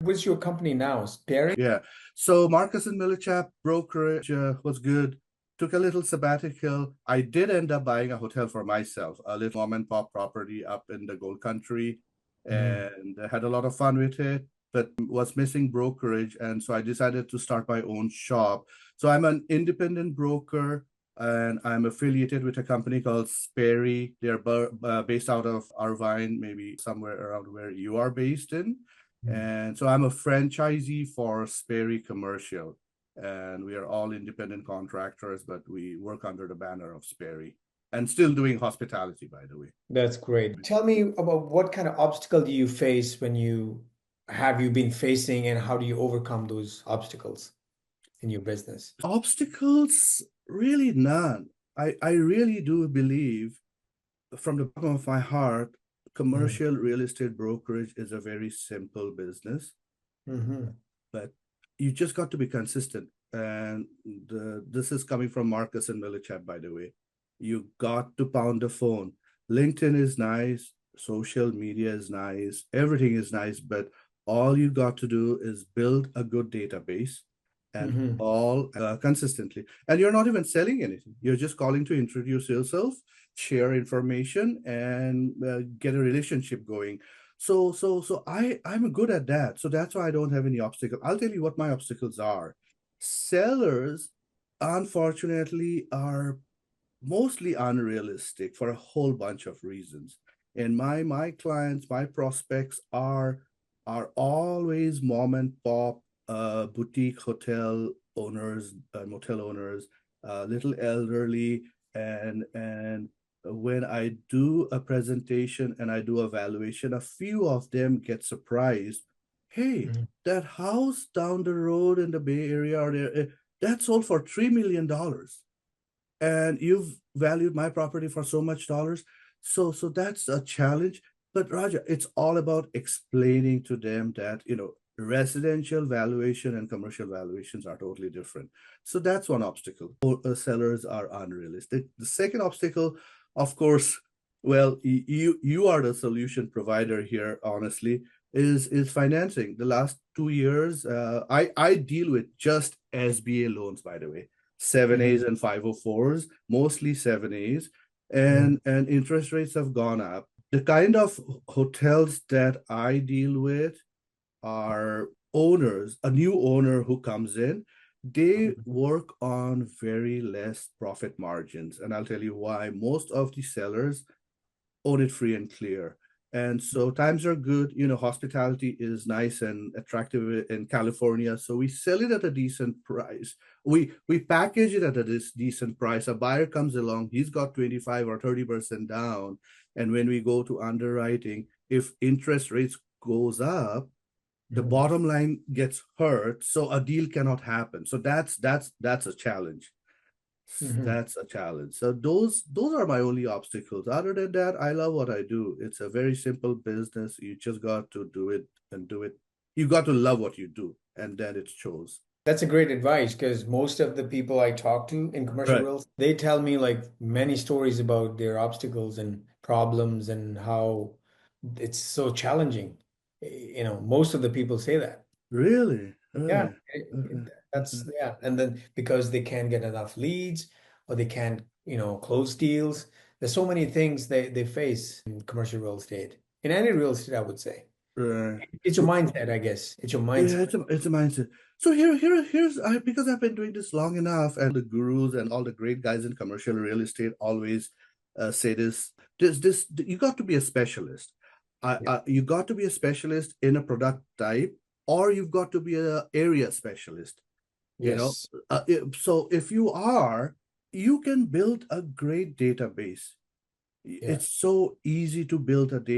What's your company now? Sperry? Yeah. So Marcus and Millichap brokerage was good. Took a little sabbatical. I did end up buying a hotel for myself, a little mom and pop property up in the Gold Country, Mm. and I had a lot of fun with it, but was missing brokerage. And so I decided to start my own shop. So I'm an independent broker and I'm affiliated with a company called Sperry. They're based out of Irvine, maybe somewhere around where you are based in. Mm. And so I'm a franchisee for Sperry Commercial, and we are all independent contractors, but we work under the banner of Sperry and still doing hospitality, by the way. That's great. Tell me about what kind of obstacle do you face when you been facing, and how do you overcome those obstacles in your business? Obstacles, really none. I really do believe from the bottom of my heart, Mm. commercial real estate brokerage is a very simple business, Hmm. but you just got to be consistent. And this is coming from Marcus and Millichap, by the way. You got to pound the phone. LinkedIn is nice, social media is nice, everything is nice, but all you got to do is build a good database and Hmm. all consistently. And you're not even selling anything. You're just calling to introduce yourself, share information, and get a relationship going. I'm good at that. So that's why I don't have any obstacle. I'll tell you what my obstacles are. Sellers, unfortunately, are mostly unrealistic for a whole bunch of reasons. And my clients, my prospects are always mom and pop boutique hotel owners, motel owners, little elderly, and when I do a presentation and I do a valuation, a few of them get surprised. Hey, Hmm. that house down the road in the Bay Area, or there, that sold for $3 million, and you've valued my property for so much dollars. So that's a challenge. But Raja, it's all about explaining to them that residential valuation and commercial valuations are totally different. So that's one obstacle. Sellers are unrealistic. The second obstacle, of course, well, you are the solution provider here, honestly, is financing. The last 2 years, I deal with just SBA loans, by the way, 7As and 504s, mostly 7As, Hmm. and interest rates have gone up. The kind of hotels that I deal with are owners, a new owner who comes in, they work on very less profit margins. And I'll tell you why. Most of the sellers own it free and clear. And so times are good. Hospitality is nice and attractive in California. So we sell it at a decent price. We package it at a decent price. A buyer comes along, he's got 25 or 30% down. And when we go to underwriting, if interest rates goes up, the Hmm. bottom line gets hurt. So a deal cannot happen. So that's a challenge. Hmm. That's a challenge. So those are my only obstacles. Other than that, I love what I do. It's a very simple business. You just got to do it and do it. You got to love what you do, and then it shows. That's a great advice, because most of the people I talk to in commercial Right. real estate, they tell me like many stories about their obstacles and problems and how it's so challenging. Most of the people say that. Really? Yeah, Okay. Okay. Okay. yeah. And then because they can't get enough leads, or they can't, close deals. There's so many things they face in commercial real estate. In any real estate, I would say. Right. It's your mindset, I guess. It's your Yeah, mindset. it's a mindset. So here's because I've been doing this long enough, and the gurus and all the great guys in commercial real estate always say this you got to be a specialist. Yeah. You got to be a specialist in a product type, or you've got to be a area specialist. You know, Yes. so if you are, you can build a great database. Yeah. It's so easy to build a database.